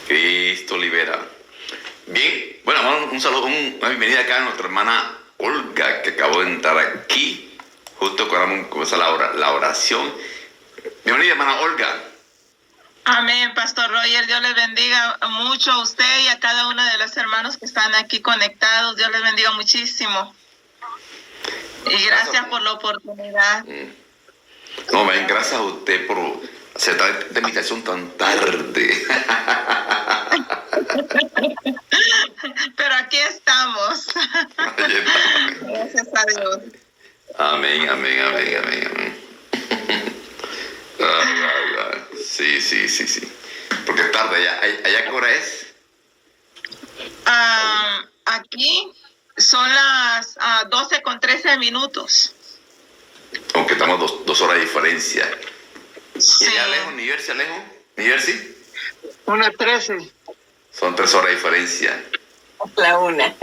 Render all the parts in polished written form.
Cristo libera. Bien, bueno, vamos un saludo, una bienvenida acá a nuestra hermana Olga, que acabó de entrar aquí, justo cuando vamos a comenzar la oración. Bienvenida, hermana Olga. Amén, Pastor Roger. Dios les bendiga mucho a usted y a cada uno de los hermanos que están aquí conectados. Dios les bendiga muchísimo. Y gracias por la oportunidad. No, ven, gracias a usted por aceptar esta invitación tan tarde. Pero aquí estamos. Gracias a Dios. Amén, amén, amén, amén, amén. Sí. Porque es tarde allá. ¿Allá qué hora es? Aquí son las 12:13. Aunque estamos dos horas de diferencia. Sí. ¿Y allá lejos, New Jersey? 1:13. Son 3 horas de diferencia. La 1.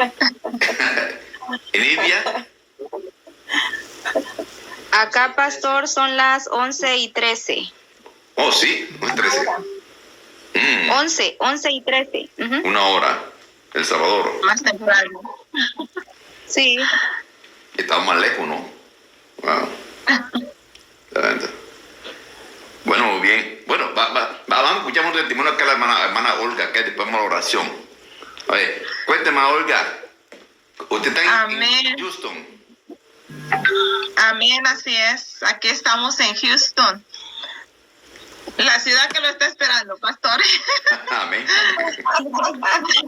¿En India? Acá, pastor, son las 11:13. Oh, sí, 13. 11:13. Uh-huh. 1 hora. El Salvador. Más temprano. Sí. Estamos más lejos, ¿no? Wow. Bueno, bien. Bueno, vamos a escuchar un testimonio acá a la hermana Olga, que después vamos a la oración. A ver, cuénteme, Olga. Usted está en Houston. Amén, así es. Aquí estamos en Houston. La ciudad que lo está esperando, pastor. Amén.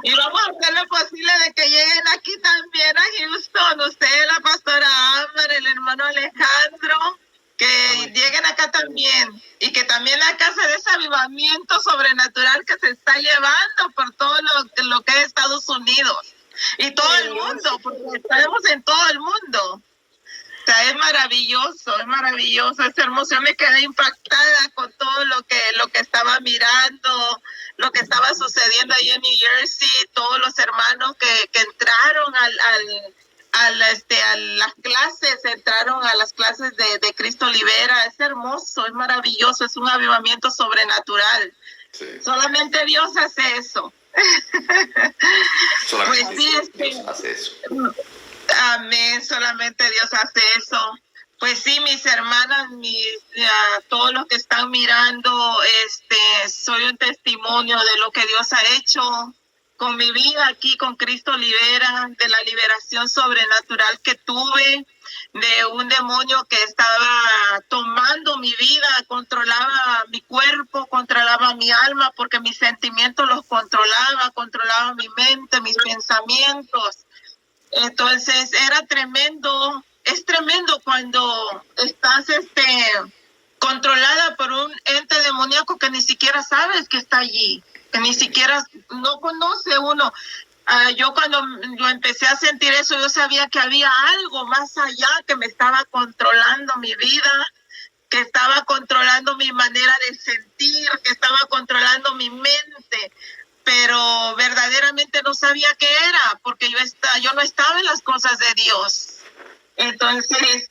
Y vamos a hacer lo posible de que lleguen aquí también a Houston. Usted, la pastora Ámbar, el hermano Alejandro, que lleguen acá también. Y que también acá se dé ese avivamiento sobrenatural que se está llevando por todo lo que es Estados Unidos. Y todo el mundo, porque estamos en todo el mundo. O sea, es maravilloso, es hermoso. Yo me quedé impactada con todo lo que estaba mirando, lo que estaba sucediendo ahí en New Jersey, todos los hermanos que entraron a las clases, entraron a las clases de Cristo Libera. Es hermoso, es maravilloso, es un avivamiento sobrenatural. Sí. Solamente Dios hace eso. Solamente Dios hace eso. Amén, solamente Dios hace eso. Pues sí, mis hermanas, todos los que están mirando, soy un testimonio de lo que Dios ha hecho con mi vida aquí con Cristo Libera, de la liberación sobrenatural que tuve, de un demonio que estaba tomando mi vida, controlaba mi cuerpo, controlaba mi alma, porque mis sentimientos los controlaba mi mente, mis pensamientos. Entonces era tremendo, es tremendo cuando estás controlada por un ente demoníaco que ni siquiera sabes que está allí, que ni siquiera no conoce uno. Yo cuando yo empecé a sentir eso, yo sabía que había algo más allá que me estaba controlando mi vida, que estaba controlando mi manera de sentir, que estaba controlando mi mente. Pero verdaderamente no sabía qué era, porque yo no estaba en las cosas de Dios. Entonces,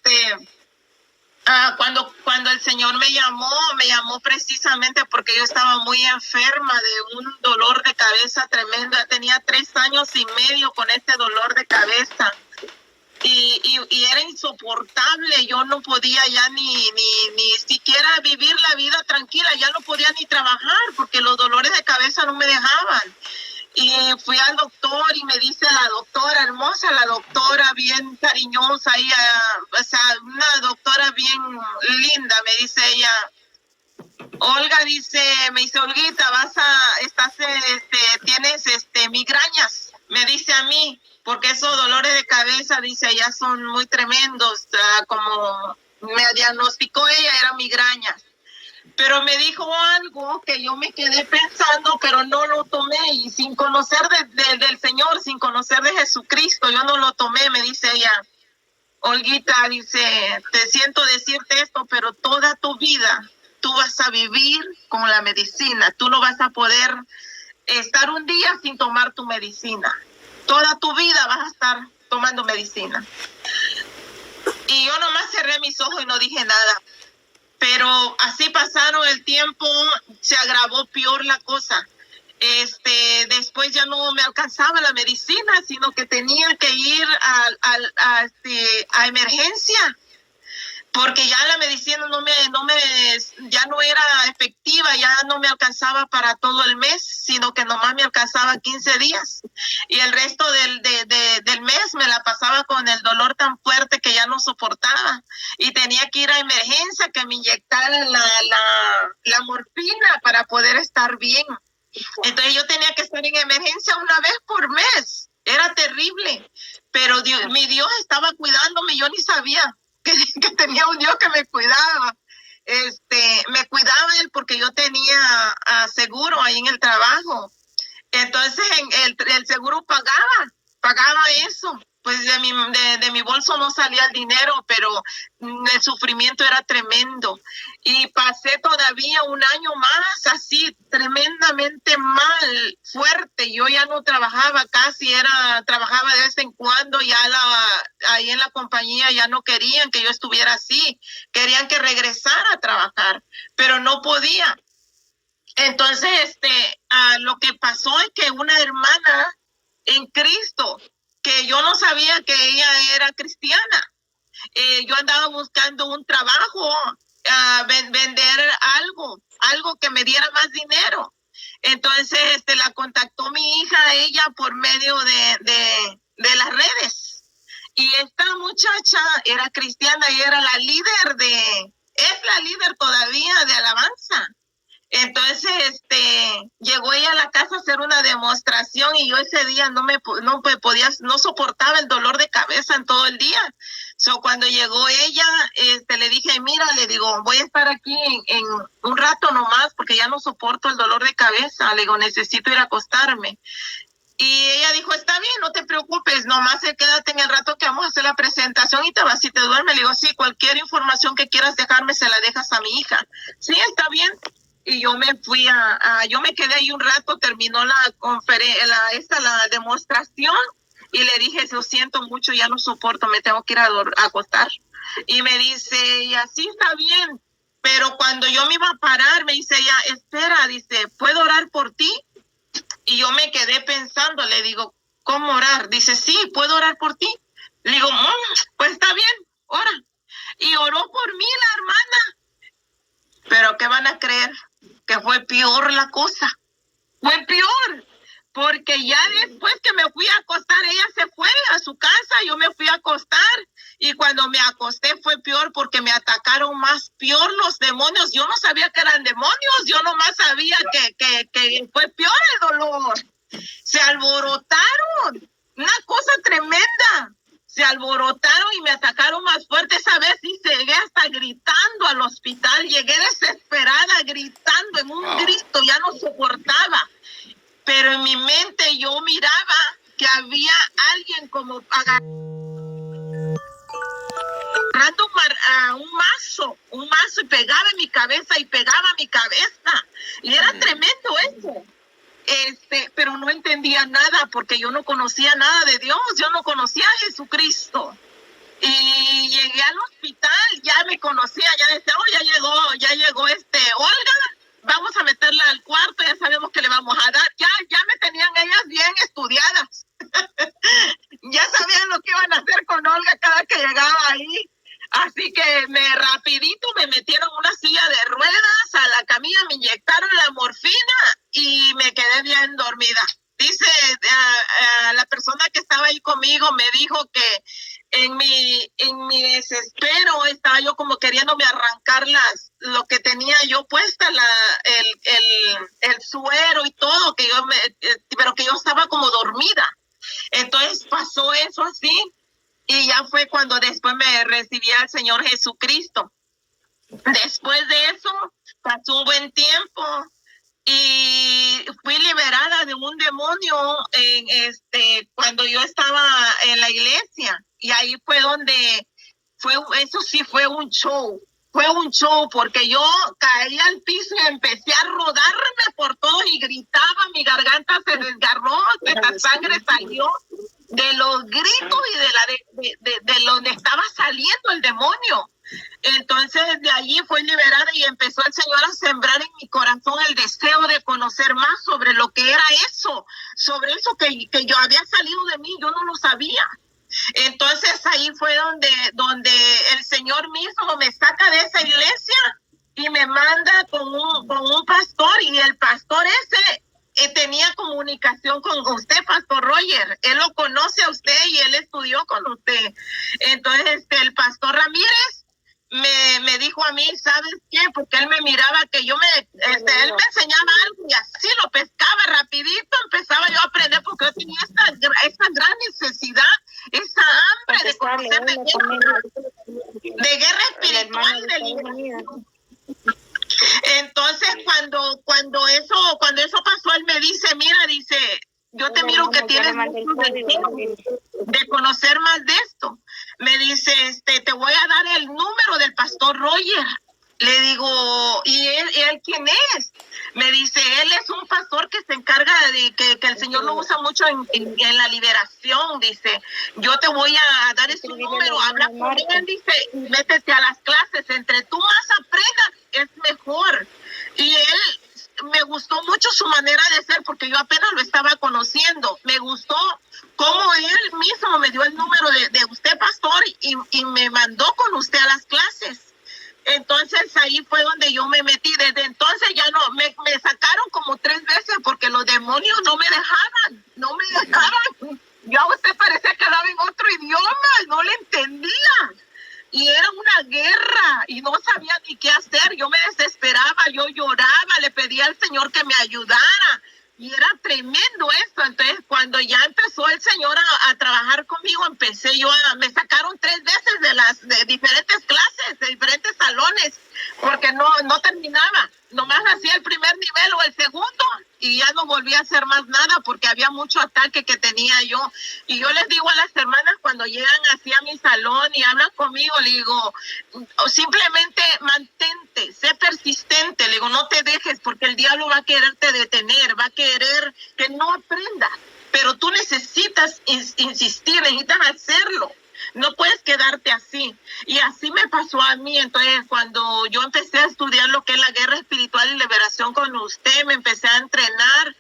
cuando el Señor me llamó precisamente porque yo estaba muy enferma de un dolor de cabeza tremendo. Tenía 3 años y medio con este dolor de cabeza. Y era insoportable. Yo no podía ya ni siquiera vivir la vida tranquila. Ya no podía ni trabajar porque los dolores de cabeza no me dejaban. Y fui al doctor y me dice la doctora, hermosa, la doctora bien cariñosa, o sea, una doctora bien linda, me dice ella, Olga, me dice, Olguita, tienes migrañas, me dice a mí, porque esos dolores de cabeza, dice, ya son muy tremendos, como me diagnosticó ella, eran migrañas. Pero me dijo algo que yo me quedé pensando, pero no lo tomé, y sin conocer del Señor, sin conocer de Jesucristo, yo no lo tomé. Me dice ella, Olguita, dice, te siento decirte esto, pero toda tu vida tú vas a vivir con la medicina. Tú no vas a poder estar un día sin tomar tu medicina. Toda tu vida vas a estar tomando medicina. Y yo nomás cerré mis ojos y no dije nada. Pero así pasaron el tiempo, se agravó peor la cosa. Después ya no me alcanzaba la medicina, sino que tenía que ir a emergencia, porque ya la medicina ya no era efectiva, ya no me alcanzaba para todo el mes, sino que nomás me alcanzaba 15 días. Y el resto del mes me la pasaba con el dolor tan fuerte que ya no soportaba. Y tenía que ir a emergencia, que me inyectaran la morfina para poder estar bien. Entonces yo tenía que estar en emergencia una vez por mes. Era terrible. Pero mi Dios estaba cuidándome, yo ni sabía que tenía un Dios que me cuidaba. Me cuidaba Él porque yo tenía seguro ahí en el trabajo. Entonces el seguro pagaba eso. Pues de mi bolso no salía el dinero, pero el sufrimiento era tremendo. Y pasé todavía un año más así, tremendamente mal, fuerte. Yo ya no trabajaba casi, trabajaba de vez en cuando, ahí en la compañía ya no querían que yo estuviera así. Querían que regresara a trabajar, pero no podía. Entonces, lo que pasó es que una hermana en Cristo, que yo no sabía que ella era cristiana, yo andaba buscando un trabajo, vender algo que me diera más dinero. Entonces, la contactó mi hija, ella, por medio de las redes. Y esta muchacha era cristiana y era es la líder todavía de alabanza. Entonces, llegó ella a la casa a hacer una demostración y yo ese día no soportaba el dolor de cabeza en todo el día. Cuando llegó ella, le dije, mira, le digo, voy a estar aquí en un rato nomás porque ya no soporto el dolor de cabeza. Le digo, necesito ir a acostarme. Y ella dijo, está bien, no te preocupes, nomás quédate en el rato que vamos a hacer la presentación y te vas y te duermes. Le digo, sí, cualquier información que quieras dejarme se la dejas a mi hija. Sí, está bien. Y yo me fui yo me quedé ahí un rato, terminó la demostración y le dije, lo siento mucho, ya no soporto, me tengo que ir a acostar. Y me dice, y así está bien, pero cuando yo me iba a parar, me dice ella, espera, dice, ¿puedo orar por ti? Y yo me quedé pensando, le digo, ¿cómo orar? Dice, sí, ¿puedo orar por ti? Le digo, pues está bien, ora. Y oró por mí la hermana. Pero ¿qué van a creer? Que fue peor la cosa. Fue peor. Porque ya después que me fui a acostar, ella se fue a su casa, yo me fui a acostar. Y cuando me acosté fue peor porque me atacaron más peor los demonios. Yo no sabía que eran demonios, yo nomás sabía que fue peor el dolor. Se alborotaron. Una cosa tremenda. Se alborotaron y me atacaron más fuerte. Esa vez sí llegué hasta gritando al hospital. Llegué desesperada, gritando en un grito. Ya no soportaba. Pero en mi mente yo miraba que había alguien como agarrando un mazo y pegaba en mi cabeza y pegaba mi cabeza. Y era tremendo eso. Pero no entendía nada porque yo no conocía nada de Dios, yo no conocía a Jesucristo. Y llegué al hospital, ya me conocía, ya decía, ya llegó Olga, vamos a meterla al cuarto, ya sabemos que le vamos a dar, ya me tenían ellas bien estudiadas. Ya sabían lo que iban a hacer con Olga cada que llegaba ahí. Así que rapidito me metieron una silla de ruedas a la camilla, me inyectaron la morfina y me quedé bien dormida. Dice la persona que estaba ahí conmigo, me dijo que en mi desespero estaba yo como queriéndome arrancar lo que tenía yo puesta, el suero y todo, pero que yo estaba como dormida. Entonces pasó eso así. Y ya fue cuando después me recibí al Señor Jesucristo. Después de eso, pasó un buen tiempo y fui liberada de un demonio cuando yo estaba en la iglesia. Y ahí fue donde eso sí fue un show. Fue un show porque yo caí al piso y empecé a rodarme por todo y gritaba, mi garganta se desgarró, la sangre salió de los gritos y de donde estaba saliendo el demonio. Entonces de allí fue liberada y empezó el Señor a sembrar en mi corazón el deseo de conocer más sobre lo que era eso, sobre eso que yo había salido de mí, yo no lo sabía. Entonces ahí fue donde el Señor mismo me saca de esa iglesia y me manda con un pastor, y el pastor ese tenía comunicación con usted, Pastor Roger. Él lo conoce a usted y él estudió con usted. Entonces el pastor Ramírez me dijo a mí, ¿sabes qué? Porque él me miraba que él me enseñaba algo y así lo pescaba rapidito, empezaba yo a aprender, porque yo tenía esta gran necesidad, esa hambre de conocer de guerra espiritual y de liberación. Entonces cuando eso pasó, él me dice, mira, dice, yo te miro que tienes mucho de conocer más de esto. Me dice, te voy a dar el número del pastor Roger. Le digo, ¿y él quién es? Me dice, él es un pastor que se encarga de que el Señor lo usa mucho en la liberación. Dice, yo te voy a dar ese número, habla con él, dice, y métete a las clases. Entre tú más aprendas, es mejor. Y él, me gustó mucho su manera de ser, porque yo apenas lo estaba conociendo. Me gustó cómo él mismo me dio el número de usted, pastor, y me mandó con usted a las clases. Entonces ahí fue donde yo me metí. Desde entonces ya no, me sacaron como 3 veces porque los demonios no me dejaban. Yo a usted parecía que hablaba en otro idioma, no le entendía. Y era una guerra y no sabía ni qué hacer. Yo me desesperaba, yo lloraba, le pedía al Señor que me ayudara. Y era tremendo esto. Entonces, cuando ya empezó el Señor a trabajar conmigo, me sacaron 3 veces de diferentes clases, de diferentes salones, porque no terminaba. Nomás hacía el primer nivel o el segundo y ya no volví a hacer más nada porque había mucho ataque que tenía yo. Y yo les digo a las hermanas cuando llegan así a mi salón y hablan conmigo, le digo, simplemente mantente, sé persistente, le digo, no te dejes, porque el diablo va a quererte detener, va a querer que no aprendas, pero tú necesitas insistir, necesitas hacerlo. No puedes quedarte así. Y así me pasó a mí. Entonces, cuando yo empecé a estudiar lo que es la guerra espiritual y liberación con usted, me empecé a entrenar,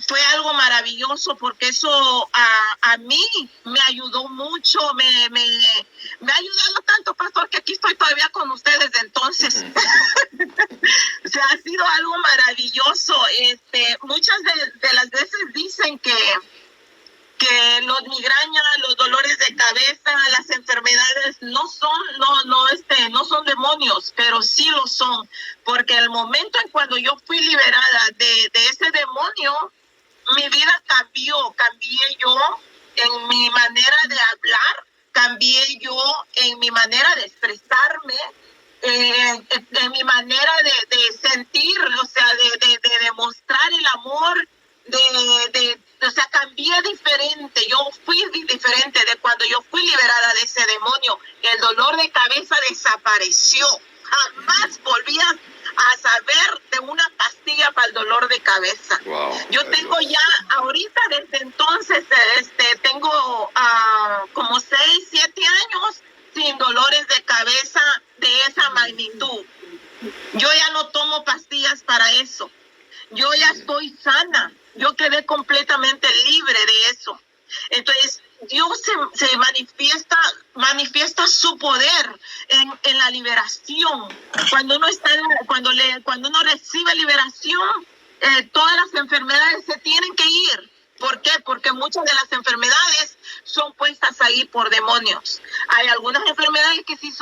fue algo maravilloso, porque eso a mí me ayudó mucho, me ha ayudado tanto, pastor, que aquí estoy todavía con ustedes desde entonces. O sea, ha sido algo maravilloso. Muchas de las veces dicen que los migrañas, los dolores de cabeza, las enfermedades no son demonios, pero sí lo son, porque el momento en cuando yo fui liberada de ese demonio, mi vida cambié yo en mi manera de hablar, cambié yo en mi manera de expresarme, en mi manera de sentir, o sea, de demostrar el amor, o sea, cambié diferente. Yo fui diferente de cuando yo fui liberada de ese demonio. El dolor de cabeza desapareció. Jamás volví a saber de una pastilla para el dolor de cabeza. Wow, yo tengo ya, ahorita desde entonces, tengo como 6, 7 años sin dolores de cabeza de esa magnitud. Yo ya no tomo pastillas para eso. Yo ya estoy sana. Yo quedé completamente libre de eso. Entonces, Dios se manifiesta su poder en la liberación. Cuando uno recibe liberación, todas las enfermedades se tienen que ir. ¿Por qué? Porque muchas de las enfermedades son puestas ahí por demonios. Hay algunas enfermedades que sí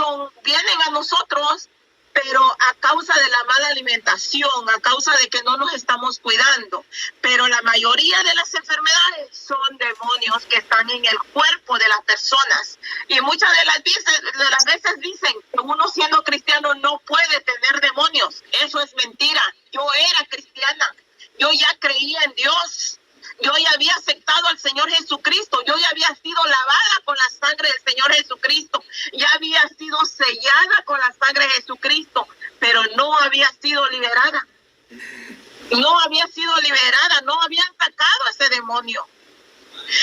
vienen a nosotros, pero a causa de la mala alimentación, a causa de que no nos estamos cuidando. Pero la mayoría de las enfermedades son demonios que están en el cuerpo de las personas. Y muchas de las veces dicen que uno siendo cristiano no puede tener demonios. Eso es mentira. Yo era cristiana. Yo ya creía en Dios. Yo ya había aceptado al Señor Jesucristo. Yo ya había sido lavada con la sangre del Señor Jesucristo. Ya había sido sellada con la sangre de Jesucristo. Pero no había sido liberada. No había sido liberada. No habían sacado ese demonio.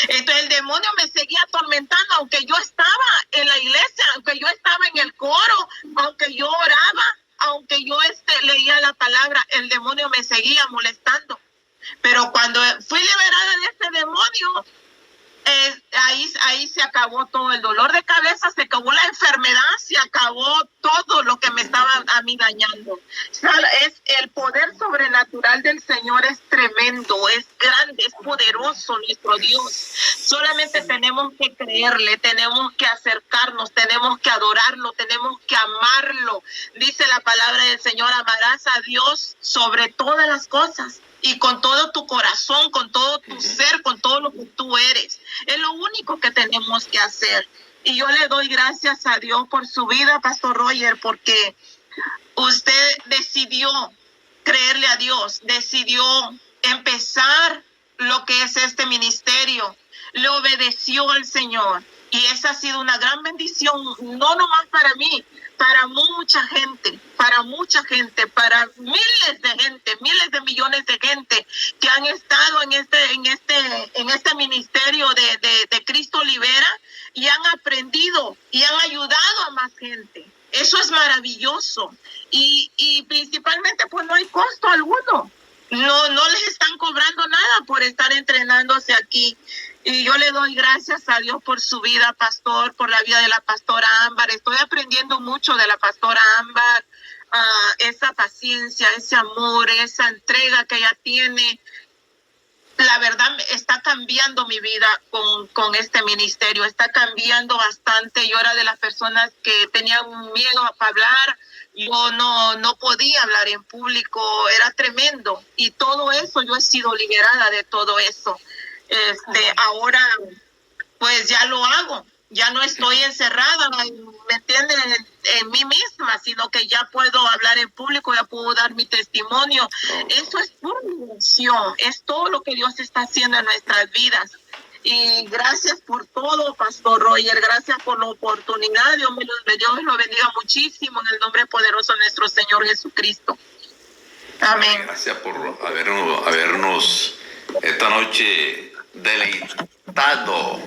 Entonces el demonio me seguía atormentando, aunque yo estaba en la iglesia, aunque yo estaba en el coro, aunque yo oraba, aunque yo leía la palabra, el demonio me seguía molestando. Pero cuando fui liberada de ese demonio, ahí se acabó todo el dolor de cabeza, se acabó la enfermedad, se acabó todo lo que me estaba a mí dañando. Es el poder sobrenatural del Señor, es tremendo, es grande, es poderoso nuestro Dios. Solamente tenemos que creerle, tenemos que acercarnos, tenemos que adorarlo, tenemos que amarlo. Dice la palabra del Señor: amarás a Dios sobre todas las cosas y con todo tu corazón, con todo tu ser, con todo lo que tú eres. Es lo único que tenemos que hacer. Y yo le doy gracias a Dios por su vida, Pastor Roger, porque usted decidió creerle a Dios, decidió empezar lo que es este ministerio, le obedeció al Señor. Y esa ha sido una gran bendición, no nomás para mí, para mucha gente, para miles de gente, miles de millones de gente que han estado en este ministerio de Cristo Libera, y han aprendido y han ayudado a más gente. Eso es maravilloso. Y principalmente pues no hay costo alguno. No les están cobrando nada por estar entrenándose aquí. Y yo le doy gracias a Dios por su vida, pastor, por la vida de la pastora Ámbar. Estoy aprendiendo mucho de la pastora Ámbar, esa paciencia, ese amor, esa entrega que ella tiene. La verdad está cambiando mi vida con este ministerio, está cambiando bastante. Yo era de las personas que tenían miedo a hablar, yo no podía hablar en público, era tremendo. Y todo eso, yo he sido liberada de todo eso. Ahora pues ya lo hago, ya no estoy encerrada, ¿me entienden? En mí misma, sino que ya puedo hablar en público, ya puedo dar mi testimonio. Eso es pura bendición, es todo lo que Dios está haciendo en nuestras vidas. Y gracias por todo, Pastor Roger, gracias por la oportunidad. Dios lo bendiga muchísimo en el nombre poderoso de nuestro Señor Jesucristo. Amén. Gracias por habernos esta noche deleitado,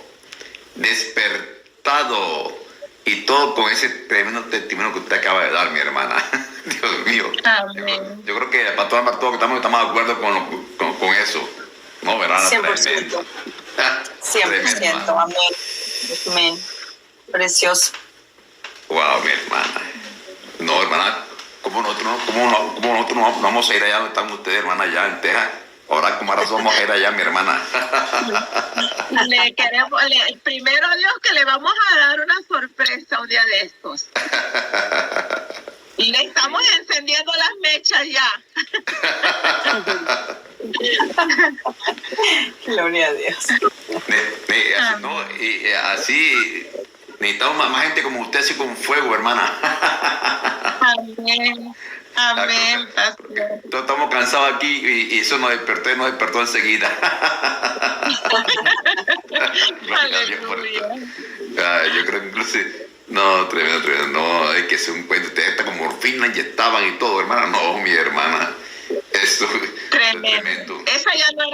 despertado, y todo con ese tremendo testimonio que usted acaba de dar, mi hermana. Dios mío. Amén. Yo creo que para todos estamos de acuerdo con eso. No, ¿verdad? 100%. 100%. Amén. Amén. Precioso. Wow, mi hermana. No, hermana, ¿cómo nosotros no vamos a ir allá donde están ustedes, hermana, allá en Texas? Ahora, ¿cómo razón vamos a ir allá, mi hermana? Primero Dios, que le vamos a dar una sorpresa un día de estos. Y le estamos encendiendo las mechas ya. Gloria a Dios. Así necesitamos más gente como usted, así con fuego, hermana. Amén. Amén, pastor. Todos estamos cansados aquí y eso nos despertó enseguida. Yo creo que incluso, no, tremendo, no, hay que hacer un cuento. Ustedes están como morfina, inyectaban y todo, hermana. No, mi hermana, eso es tremendo. Esa ya no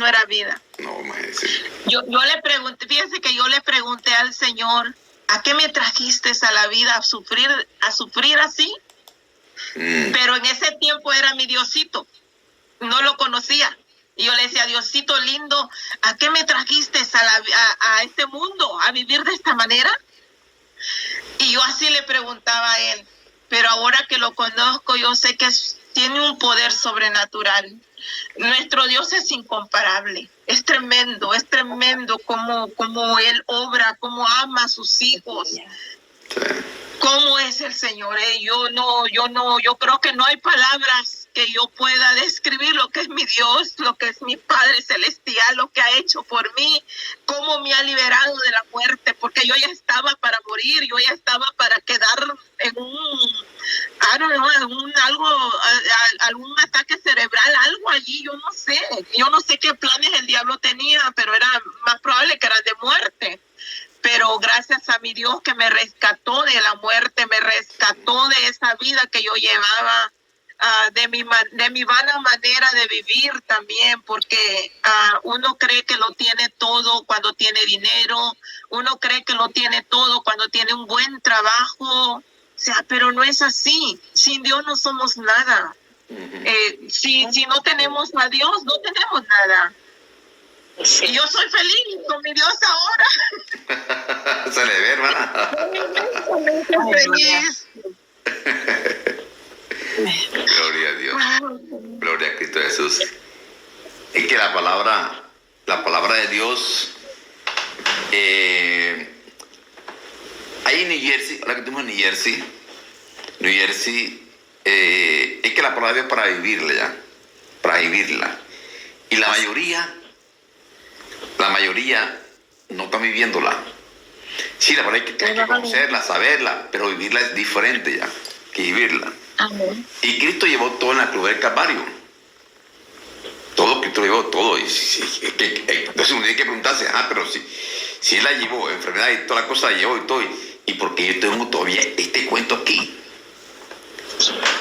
era vida. No, imagínese. Yo le pregunté, fíjense que yo le pregunté al Señor: ¿a qué me trajiste a la vida? ¿A sufrir así? Pero en ese tiempo era mi Diosito, no lo conocía. Y yo le decía: Diosito lindo, ¿a qué me trajiste a este mundo? ¿A vivir de esta manera? Y yo así le preguntaba a él. Pero ahora que lo conozco, yo sé que tiene un poder sobrenatural. Nuestro Dios es incomparable. Es tremendo como Él obra, como ama a sus hijos. Sí. ¿Cómo es el Señor? Yo creo que no hay palabras que yo pueda describir lo que es mi Dios, lo que es mi Padre Celestial, lo que ha hecho por mí, cómo me ha liberado de la muerte, porque yo ya estaba para morir, yo ya estaba para quedar en algún ataque cerebral, algo allí, yo no sé qué planes el diablo tenía, pero era más probable que era de muerte. Pero gracias a mi Dios que me rescató de la muerte, me rescató de esa vida que yo llevaba de mi vana manera de vivir también, porque uno cree que lo tiene todo cuando tiene dinero, uno cree que lo tiene todo cuando tiene un buen trabajo, o sea, pero no es así. Sin Dios no somos nada. Si no tenemos a Dios, no tenemos nada. Y yo soy feliz con mi Dios ahora. Se le ve, hermana. Feliz. Gloria a Dios. Gloria a Cristo Jesús. Es que la palabra de Dios, ahí en New Jersey, ahora que estamos en New Jersey, es que la palabra de Dios es para vivirla ya, para vivirla. Y la mayoría no está viviéndola. Sí, la palabra hay que conocerla, saberla, pero vivirla es diferente ya que vivirla. Amén. Y Cristo llevó todo en la cruz del Calvario. Todo, Cristo llevó todo. Entonces uno tiene que preguntarse, pero si Él la llevó, enfermedad y toda la cosa la llevó y todo, ¿y por qué yo tengo todavía este cuento aquí?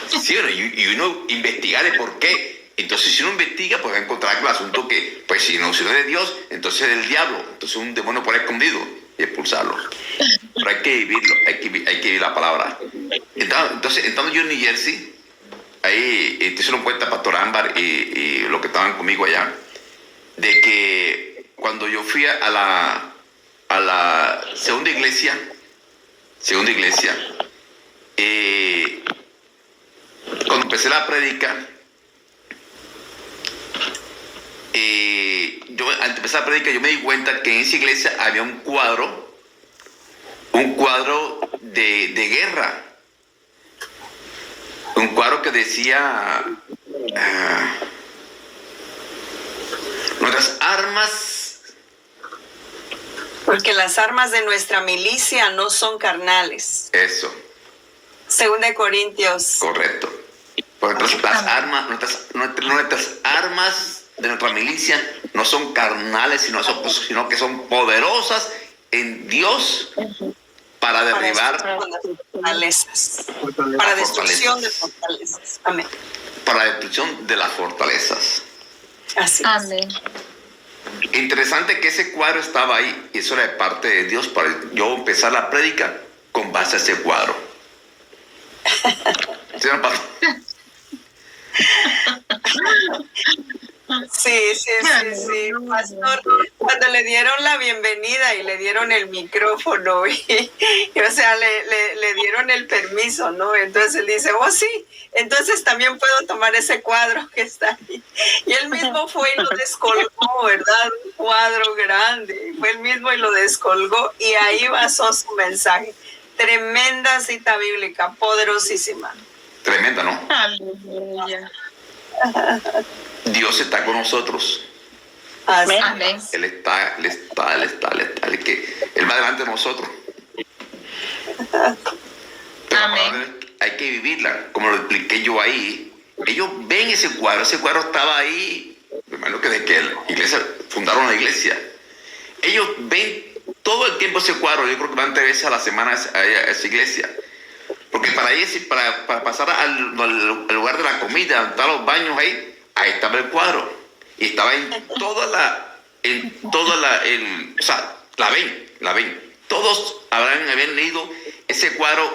Sí, y uno investigar el por qué. Entonces si uno investiga, pues va a encontrar el asunto que, pues si no es de Dios, entonces es del diablo, entonces un demonio por ahí escondido y expulsarlo. Pero hay que vivirlo, hay que vivir la palabra. Entonces estando yo en New Jersey, ahí te hicieron cuenta Pastor Ámbar y los que estaban conmigo allá, de que cuando yo fui a la segunda iglesia, cuando empecé la prédica, al empezar la prédica yo me di cuenta que en esa iglesia había un cuadro de guerra, un cuadro que decía nuestras armas. Porque las armas de nuestra milicia no son carnales. Eso. 2 Corintios. Correcto. Porque nuestras armas de nuestra milicia no son carnales, sino que son poderosas en Dios para derribar fortalezas. Para destrucción de fortalezas. Amén. Para la destrucción de las fortalezas. Así es. Amén. Interesante que ese cuadro estaba ahí, y eso era de parte de Dios para yo empezar la prédica con base a ese cuadro. ¿Sí, no, pastor? Sí, pastor, cuando le dieron la bienvenida y le dieron el micrófono y o sea, le dieron el permiso, ¿no? Entonces él dice, sí, entonces también puedo tomar ese cuadro que está ahí. Y él mismo fue y lo descolgó, ¿verdad? Un cuadro grande, fue él mismo y lo descolgó y ahí basó su mensaje. Tremenda cita bíblica, poderosísima. Tremenda, ¿no? Aleluya. Dios está con nosotros. Amén. Él está. Él va delante de nosotros. Pero Amén. hay que vivirla, como lo expliqué yo ahí. Ellos ven ese cuadro estaba ahí, hermano, que de que la iglesia, fundaron la iglesia. Ellos ven todo el tiempo ese cuadro. Yo creo que van 3 veces a la semana a esa iglesia. Porque para pasar al lugar de la comida, donde están los baños ahí estaba el cuadro. Y estaba la ven. Todos habían leído ese cuadro,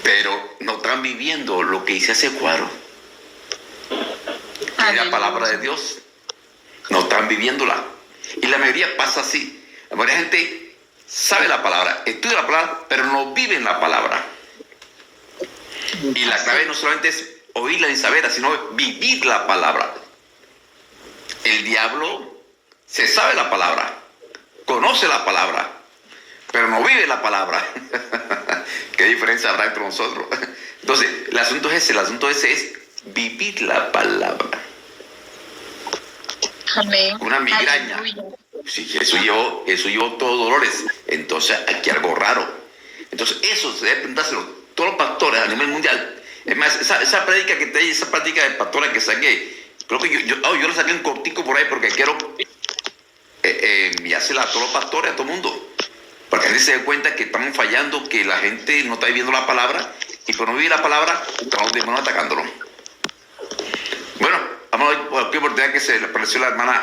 pero no están viviendo lo que dice ese cuadro. Es la palabra de Dios. No están viviéndola. Y la mayoría pasa así. La mayoría de gente sabe la palabra, estudia la palabra, pero no vive en la palabra. Y la clave no solamente es oírla y saberla, sino vivir la palabra. El diablo se sabe la palabra, conoce la palabra, pero no vive la palabra. ¿Qué diferencia habrá entre nosotros? Entonces, el asunto ese es vivir la palabra. Amén. Una migraña. Sí, eso llevó todos dolores. Entonces aquí algo raro. Entonces eso se debe preguntárselo todos los pastores a nivel mundial. Es más, esa prédica que te di, esa práctica de pastora que saqué, creo que yo la saqué un cortico por ahí porque quiero enviársela a todos los pastores, a todo el mundo. Para que la gente se dé cuenta que estamos fallando, que la gente no está viviendo la palabra y por no vivir la palabra, estamos demonios atacándolo. Bueno, vamos a la oportunidad que se le apareció la hermana